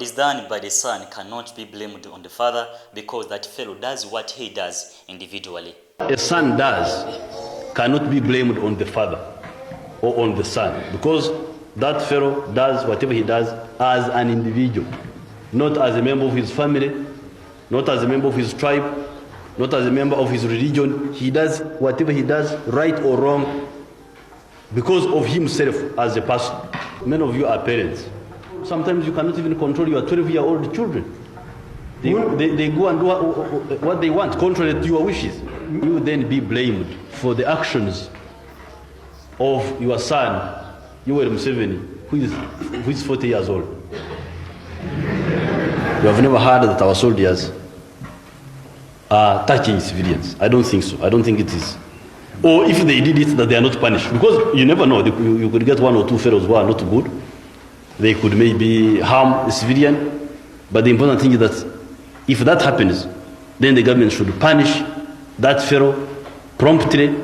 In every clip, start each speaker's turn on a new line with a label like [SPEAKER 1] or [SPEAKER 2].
[SPEAKER 1] What is done by the son cannot be blamed on the father because that fellow does what he does individually.
[SPEAKER 2] A son cannot be blamed on the father or on the son because that fellow does whatever he does as an individual, not as a member of his family, not as a member of his tribe, not as a member of his religion. He does whatever he does, right or wrong, because of himself as a person. Many of you are parents. Sometimes you cannot even control your 12-year-old children. They go and do what they want, contrary to your wishes. You will then be blamed for the actions of your son, Yoweri Museveni, who is 40 years old. You have never heard that our soldiers are touching civilians. I don't think so. I don't think it is. Or if they did it, that they are not punished. Because you never know. You could get one or two fellows who are not good. They could maybe harm a civilian. But the important thing is that if that happens, then the government should punish that fellow promptly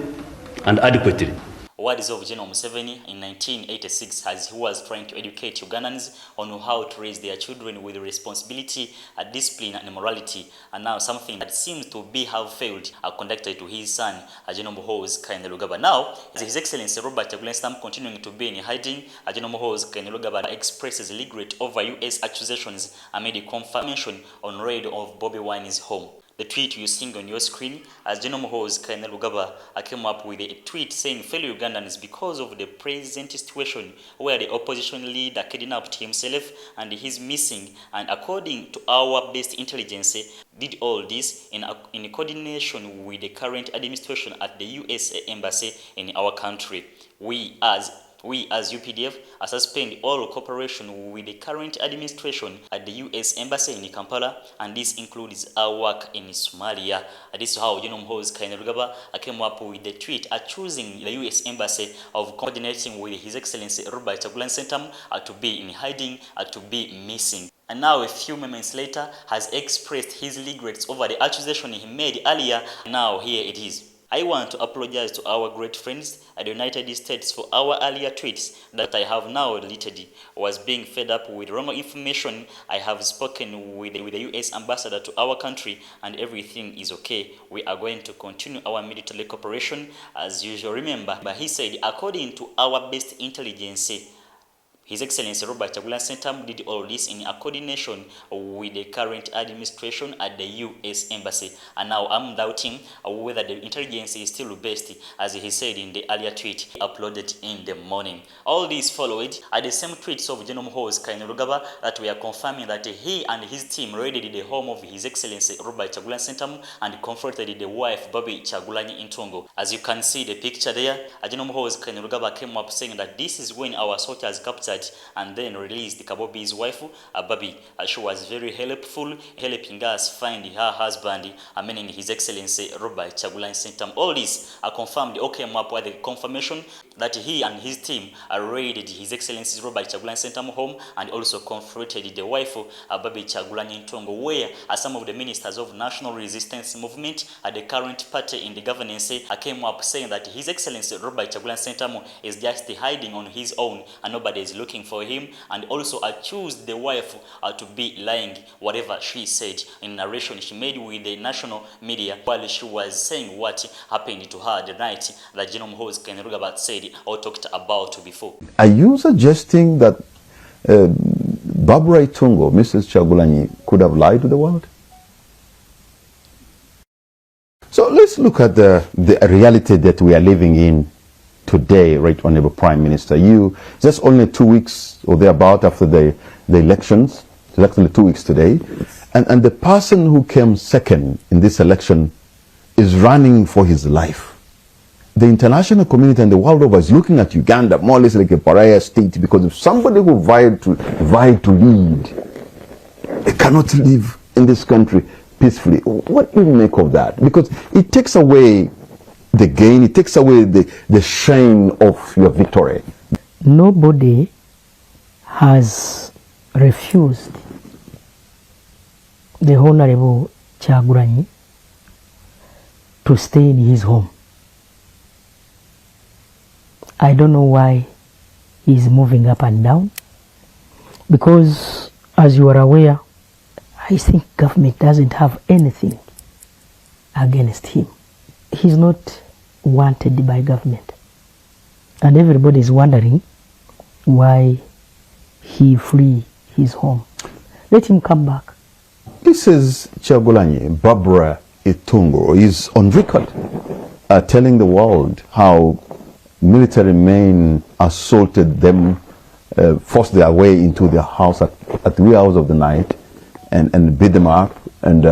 [SPEAKER 2] and adequately.
[SPEAKER 1] Words of General Museveni in 1986 as he was trying to educate Ugandans on how to raise their children with responsibility, discipline and morality, and now something that seems to have failed conducted to his son, General Muhoozi. Now, His Excellency Robert Kyagulanyi continuing to be in hiding, General Muhoozi expresses regret over US accusations amid a confirmation on raid of Bobiwine'S home. The tweet you see on your screen as General Muhoozi came up with a tweet saying, fellow Ugandans, because of the present situation where the opposition leader kidnapped himself and he's missing, and according to our best intelligence, did all this in coordination with the current administration at the US Embassy in our country. We as UPDF suspend all cooperation with the current administration at the US Embassy in Kampala, and this includes our work in Somalia. This is how General Muhoozi came up with the tweet accusing the US Embassy of coordinating with His Excellency Robert Kyagulanyi to be in hiding, to be missing. And now a few moments later has expressed his regrets over the accusation he made earlier. Now here it is. I want to apologize to our great friends at the United States for our earlier tweets that I have now deleted. I was being fed up with wrong information. I have spoken with the US ambassador to our country and everything is okay. We are going to continue our military cooperation as usual. Remember, but he said, according to our best intelligence, His Excellency Robert Kyagulanyi did all this in coordination with the current administration at the US Embassy. And now I'm doubting whether the intelligence is still best, as he said in the earlier tweet uploaded in the morning. All this followed at the same tweets of General Muhoozi that we are confirming that he and his team raided the home of His Excellency Robert Kyagulanyi and confronted the wife Barbie Kyagulanyi in Tongo. As you can see the picture there, General Muhoozi came up saying that this is when our soldiers captured and then released Kabobi's wife, Barbie. She was very helpful, helping us find her husband, meaning His Excellency Robert Kyagulanyi. All this confirmed, came up with the confirmation that he and his team raided His Excellency Robert Kyagulanyi home and also confronted the wife, Barbie Kyagulanyi Ntongo, where some of the ministers of National Resistance Movement at the current party in the governance came up saying that His Excellency Robert Kyagulanyi is just hiding on his own and nobody is looking for him, and also accused the wife to be lying, whatever she said in narration she made with the national media while she was saying what happened to her the night that General Muhoozi said or talked about before.
[SPEAKER 3] Are you suggesting that Barbara Itungo, Mrs. Kyagulanyi, could have lied to the world? So let's look at the reality that we are living in today, Right Honorable Prime Minister. You, just only 2 weeks or thereabout after the elections, it's actually 2 weeks today, and the person who came second in this election is running for his life. The international community and the world over is looking at Uganda more or less like a pariah state, because if somebody who vied to lead, they cannot live in this country peacefully. What do you make of that? Because it takes away the gain, it takes away the shame of your victory.
[SPEAKER 4] Nobody has refused the Honorable Kyagulanyi to stay in his home. I don't know why he's moving up and down, because as you are aware, I think government doesn't have anything against him. He's not wanted by government. And everybody is wondering why he flee his home. Let him come back.
[SPEAKER 3] This is Kyagulanyi. Barbara Itungo is on record telling the world how military men assaulted them, forced their way into their house at 3 hours of the night and beat them up. And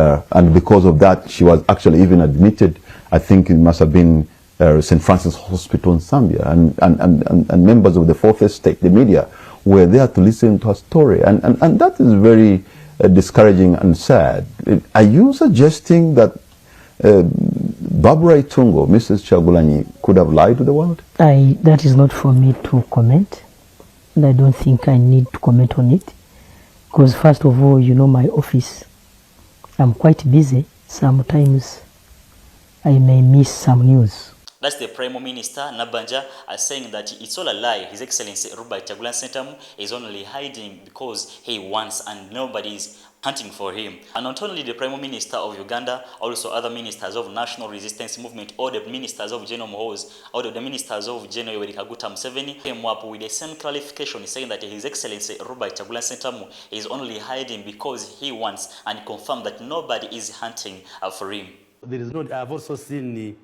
[SPEAKER 3] because of that, she was actually even admitted, I think it must have been St. Francis Hospital in Zambia. And members of the Fourth Estate, the media, were there to listen to her story. And that is very discouraging and sad. Are you suggesting that Barbara Itungo, Mrs. Kyagulanyi, could have lied to the world?
[SPEAKER 4] That is not for me to comment. And I don't think I need to comment on it. Because first of all, you know my office. I'm quite busy. Sometimes I may miss some news.
[SPEAKER 1] That's the Prime Minister, Nabanja, saying that it's all a lie. His Excellency Robert Kyagulanyi is only hiding because he wants and nobody is hunting for him. And not only the Prime Minister of Uganda, also other ministers of National Resistance Movement, or the ministers of General Muhoozi, or the ministers of General Museveni came up with the same clarification, saying that His Excellency Robert Kyagulanyi is only hiding because he wants, and confirmed that nobody is hunting for him.
[SPEAKER 2] There is no. I've also seen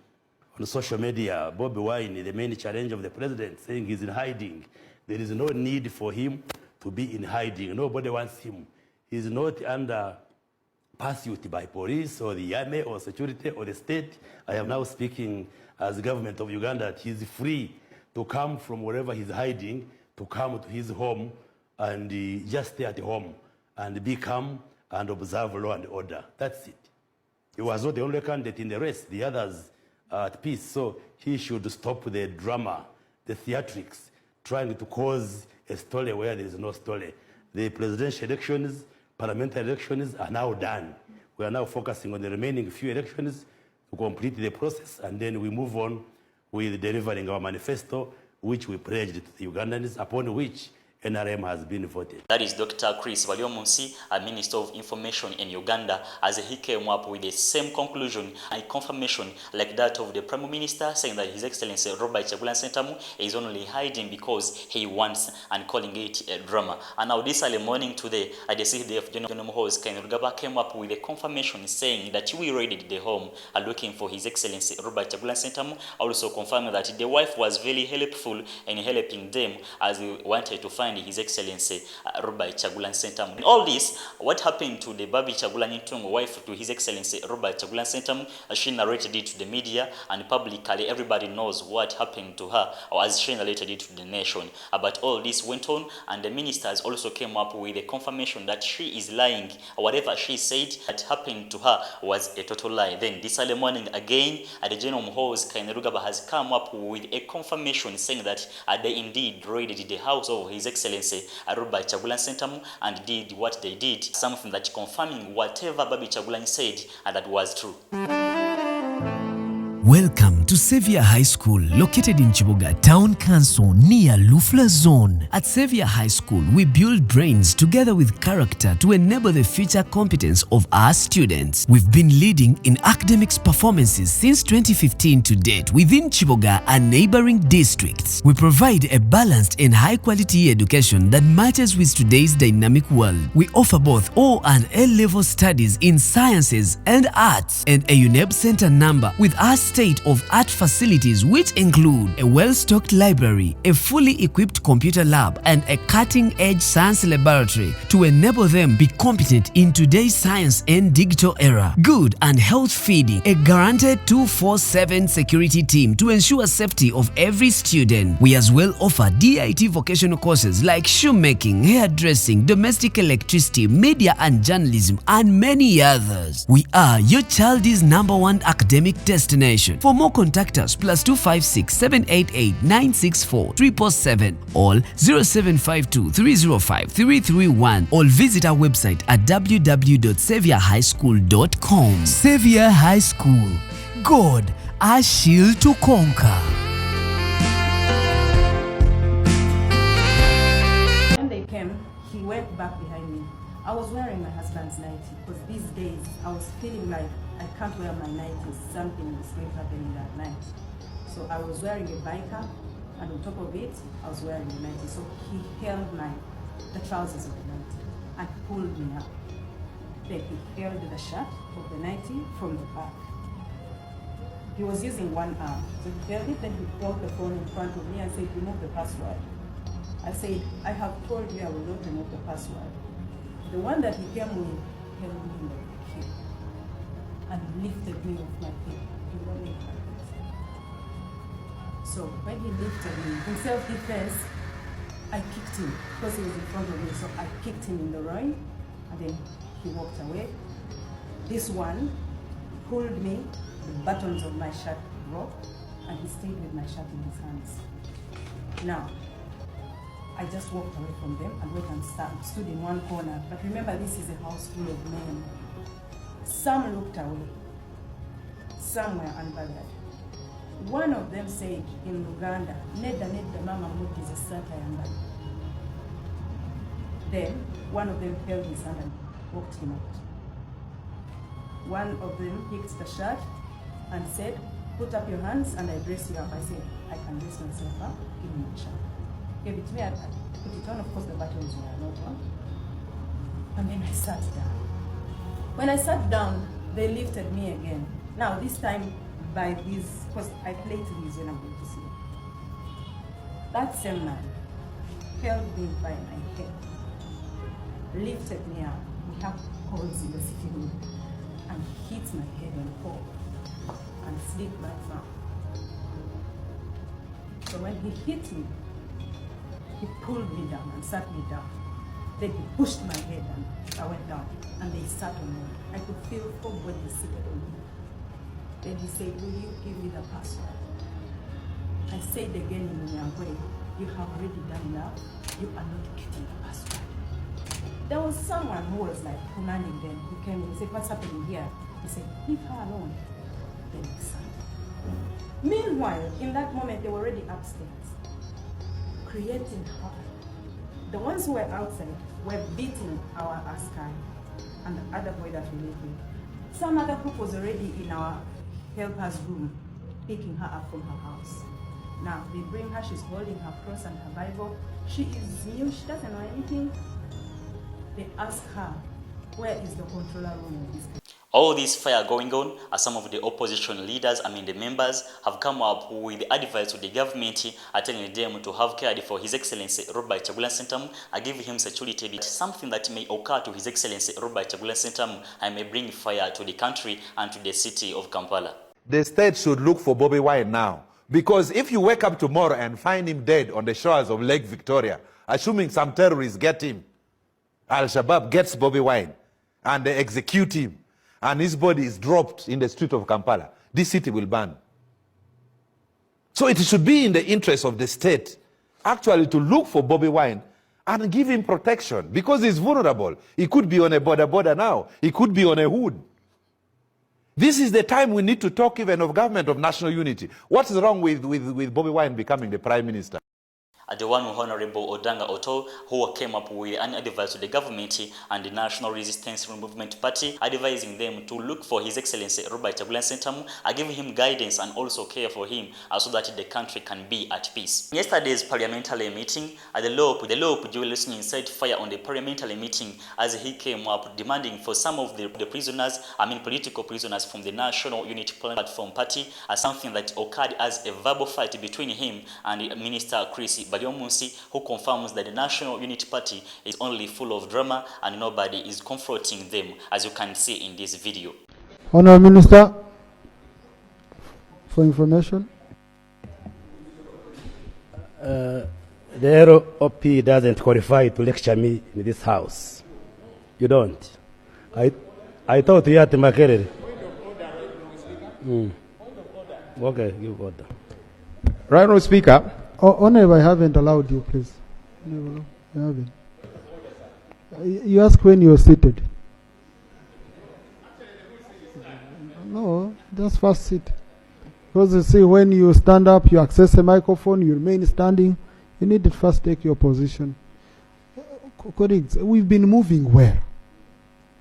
[SPEAKER 2] on social media Bobiwine'S, the main challenge of the president, saying he's in hiding. There is no need for him to be in hiding. Nobody wants him. He's not under pursuit by police or the army or security or the state. I am now speaking as government of Uganda that he's free to come from wherever he's hiding, to come to his home and just stay at home and be calm and observe law and order. That's it. He was not the only candidate in the race. The others are at peace. So he should stop the drama, the theatrics, trying to cause a story where there is no story. The presidential elections, parliamentary elections are now done. We are now focusing on the remaining few elections to complete the process, and then we move on with delivering our manifesto, which we pledged to the Ugandans, upon which NRM has been voted.
[SPEAKER 1] That is Dr. Chris Valiomunsi, a Minister of Information in Uganda, as he came up with the same conclusion and confirmation like that of the Prime Minister, saying that His Excellency Robert Kyagulanyi is only hiding because he wants, and calling it a drama. And now this early morning today, at the city of General Muhoozi, Kainerugaba came up with a confirmation saying that we raided the home looking for His Excellency Robert Kyagulanyi, also confirming that the wife was very helpful in helping them as they wanted to find His Excellency Robert Kyagulanyi. All this, what happened to the Barbie Kyagulanyi, wife to His Excellency Robert Kyagulanyi, she narrated it to the media, and publicly everybody knows what happened to her, or as she narrated it to the nation. But all this went on, and the ministers also came up with a confirmation that she is lying. Whatever she said that happened to her was a total lie. Then this early morning again, at the General Muhoozi, Kainerugaba has come up with a confirmation saying that they indeed raided the house of His Excellency Robert Kyagulanyi and did what they did, something that confirming whatever Barbie Kyagulanyi said and that was true.
[SPEAKER 5] Welcome to Xavier High School, located in Chiboga Town Council near Lufla Zone. At Xavier High School, we build brains together with character to enable the future competence of our students. We've been leading in academics performances since 2015 to date within Chiboga and neighboring districts. We provide a balanced and high-quality education that matches with today's dynamic world. We offer both O and A-level studies in sciences and arts, and a UNEB Center number with our state-of-art facilities, which include a well-stocked library, a fully equipped computer lab, and a cutting-edge science laboratory to enable them be competent in today's science and digital era. Good and health feeding, a guaranteed 24/7 security team to ensure safety of every student. We as well offer DIT vocational courses like shoemaking, hairdressing, domestic electricity, media and journalism, and many others. We are your child's #1 academic destination. For more, contact us +256 788 964 777 or 0752 305 331, or visit our website at www.xavierhighschool.com. Xavier High School, God, our shield to conquer.
[SPEAKER 6] When they came, he went back behind me I was wearing my husband's nightie because these days I was feeling like I can't wear my nightie. Something is going to happen in that night. So I was wearing a biker, and on top of it, I was wearing a nightie. So he held the trousers of the nightie and pulled me up. Then he held the shirt of the nightie from the back. He was using one arm. So he held it, then he brought the phone in front of me and said, remove the password. I said, I have told you I will not remove the password. The one that he came with held me in the hip and lifted me off my feet. So when he lifted me, in self-defense, I kicked him because he was in front of me. So I kicked him in the groin, and then he walked away. This one pulled me, the buttons of my shirt broke, and he stayed with my shirt in his hands. Now, I just walked away from them and went and stood in one corner. But remember, this is a house full of men. Some looked away. Some were unbothered. One of them said in Uganda, Neda mama muti zisata yamba. Then one of them held his hand and walked him out. One of them picked the shirt and said, put up your hands and I dress you up. I said, I can dress myself up, give me the shirt. Gave it to me, I put it on, of course the buttons were not on. And then I sat down. When I sat down, they lifted me again. Now this time by this, because I play to these when I'm going to sleep. That same man held me by my head, lifted me up. We have holes in the sitting room, and hit my head on the pole and slid back down. So when he hit me, he pulled me down and sat me down. Then he pushed my head and I went down, and they sat on me. I could feel 4 bodies seated on me. Then he said, will you give me the password? I said again in my way, you have already done enough. You are not getting the password. There was someone who was like commanding them, who came and said, what's happening here? He said, leave her alone. Then he sat. Meanwhile, in that moment, they were already upstairs, creating havoc. The ones who were outside were beating our askari and the other boy that we lived with. Some other group was already in our helper's room, picking her up from her house. Now, they bring her, she's holding her cross and her Bible. She is new, she doesn't know anything. They ask her, where is the controller room in this case?
[SPEAKER 1] All this fire going on, as some of the opposition leaders, the members, have come up with the advice to the government, telling them to have cared for His Excellency Robert Kyagulanyi and give him security. Something that may occur to His Excellency Robert Kyagulanyi and may bring fire to the country and to the city of Kampala.
[SPEAKER 7] The state should look for Bobiwine now. Because if you wake up tomorrow and find him dead on the shores of Lake Victoria, assuming some terrorists get him, Al-Shabaab gets Bobiwine, and they execute him, and his body is dropped in the street of Kampala, this city will burn. So it should be in the interest of the state actually to look for Bobiwine and give him protection, because he's vulnerable. He could be on a border now. He could be on a hood. This is the time we need to talk even of government of national unity. What is wrong with Bobiwine becoming the prime minister?
[SPEAKER 1] The one Honorable Odanga Oto, who came up with an advice to the government and the National Resistance Movement Party, advising them to look for His Excellency Robert Kyagulanyi and give him guidance and also care for him so that the country can be at peace. In yesterday's parliamentary meeting, the Lope Julius set fire on the parliamentary meeting as he came up demanding for some of the prisoners, political prisoners from the National Unity Platform Party, as something that occurred as a verbal fight between him and Minister Chris Bobiwine'S, who confirms that the National Unity Party is only full of drama and nobody is confronting them, as you can see in this video.
[SPEAKER 8] Honourable Minister, for information.
[SPEAKER 9] The ROP doesn't qualify to lecture me in this house. You don't. I thought you had to make it. Okay, give order.
[SPEAKER 8] Right, Honourable Speaker. Honourable, I haven't allowed you, please. No, I haven't. You ask when you're seated. No, just first sit. Because you see, when you stand up, you access the microphone, you remain standing. You need to first take your position. Colleagues, we've been moving well.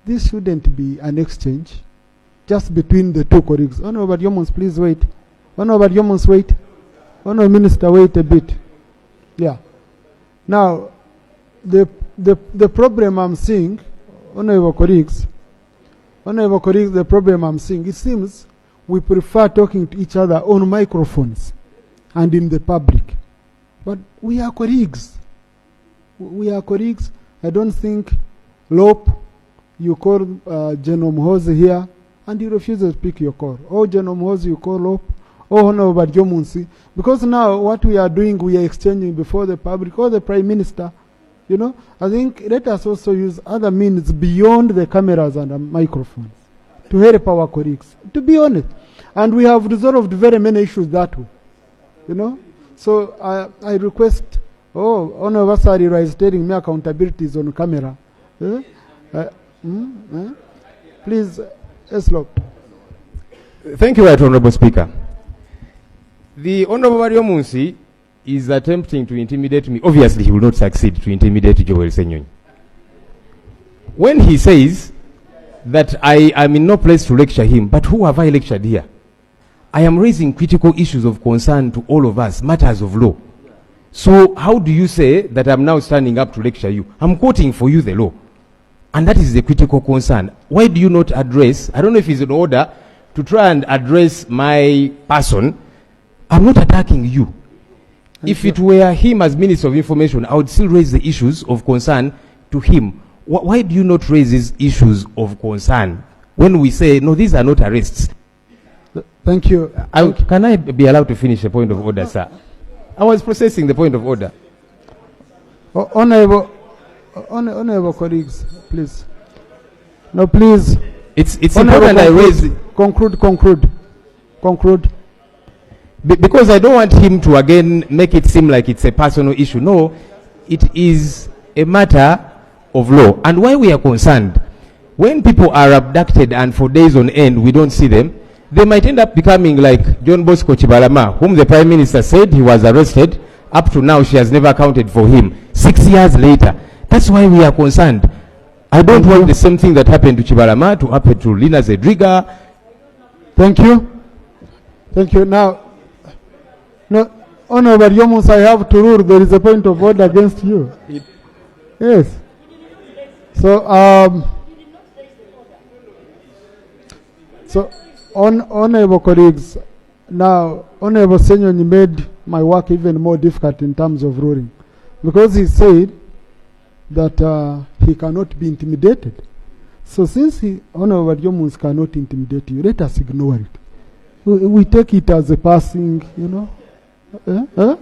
[SPEAKER 8] this shouldn't be an exchange just between the two colleagues. Honorable Yomons, please wait. Honorable Yomons, wait. Honorable Minister, wait a bit. Yeah. Now, the problem I'm seeing, honorable colleagues, the problem I'm seeing, it seems we prefer talking to each other on microphones and in the public. But we are colleagues. We are colleagues. I don't think Lope, you call General Muhoozi here, and he refuses to pick your call. Or General Muhoozi, you call Lope, or Honorable Jomunsi. Because now what we are doing, we are exchanging before the public or the Prime Minister. You know, I think let us also use other means beyond the cameras and the microphones to help our colleagues, to be honest. And we have resolved very many issues that way. You know, so I request, Honorable Sarira is telling me accountability is on camera. Please, Eslop.
[SPEAKER 10] Thank you, Right Honorable Speaker. The Honorable Wariomunsi is attempting to intimidate me. Obviously, he will not succeed to intimidate Joel Senyonyi. When he says that I am in no place to lecture him, but who have I lectured here? I am raising critical issues of concern to all of us, matters of law. So how do you say that I'm now standing up to lecture you? I'm quoting for you the law. And that is the critical concern. Why do you not address, I don't know if it's in order to try and address my person. I'm not attacking you. If it were him as Minister of Information, I would still raise the issues of concern to him. Why do you not raise these issues of concern when we say, no, these are not arrests?
[SPEAKER 8] Thank you.
[SPEAKER 10] Can I be allowed to finish the point of order, sir? I was processing the point of order.
[SPEAKER 8] Honorable colleagues, please. No, please.
[SPEAKER 10] It's important I raise...
[SPEAKER 8] Conclude.
[SPEAKER 10] Because I don't want him to again make it seem like it's a personal issue. No, it is a matter of law. And why we are concerned, when people are abducted and for days on end we don't see them, they might end up becoming like John Bosco Chibalama, whom the Prime Minister said he was arrested. Up to now, she has never accounted for him. 6 years later. That's why we are concerned. I don't want the same thing that happened to Chibalama to happen to Lina Zedriga.
[SPEAKER 8] Thank you. Now, no, Honorable Yomus, I have to rule. There is a point of order against you. Yes. So, honorable colleagues, now, Honorable Senyonyi made my work even more difficult in terms of ruling, because he said that he cannot be intimidated. So since Honorable Yomus cannot intimidate you, let us ignore it. We take it as a passing, you know.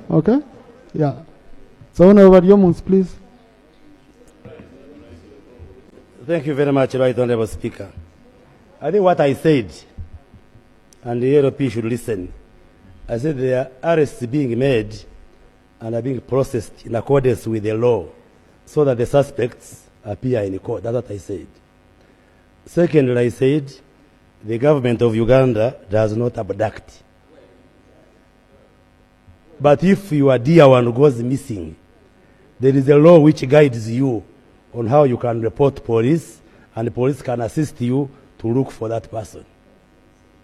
[SPEAKER 8] Okay? Yeah. So Honorable Yomus, please.
[SPEAKER 9] Thank you very much, Right Honorable Speaker. I think what I said, and the LP should listen, I said there are arrests being made and are being processed in accordance with the law so that the suspects appear in court. That's what I said. Secondly, I said the government of Uganda does not abduct. But if your dear one goes missing, there is a law which guides you on how you can report police, and the police can assist you to look for that person.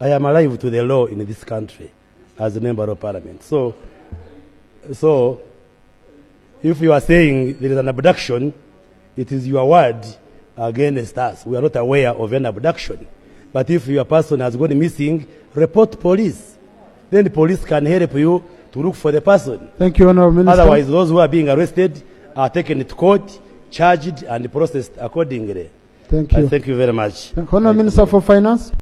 [SPEAKER 9] I am alive to the law in this country as a member of parliament. So if you are saying there is an abduction, it is your word against us. We are not aware of an abduction. But if your person has gone missing, report police. Then the police can help you to look for the person.
[SPEAKER 8] Thank you, Honorable Minister.
[SPEAKER 9] Otherwise, those who are being arrested are taken to court, charged, and processed accordingly.
[SPEAKER 8] Thank you.
[SPEAKER 9] Thank you very much.
[SPEAKER 8] Honorable Minister for Finance.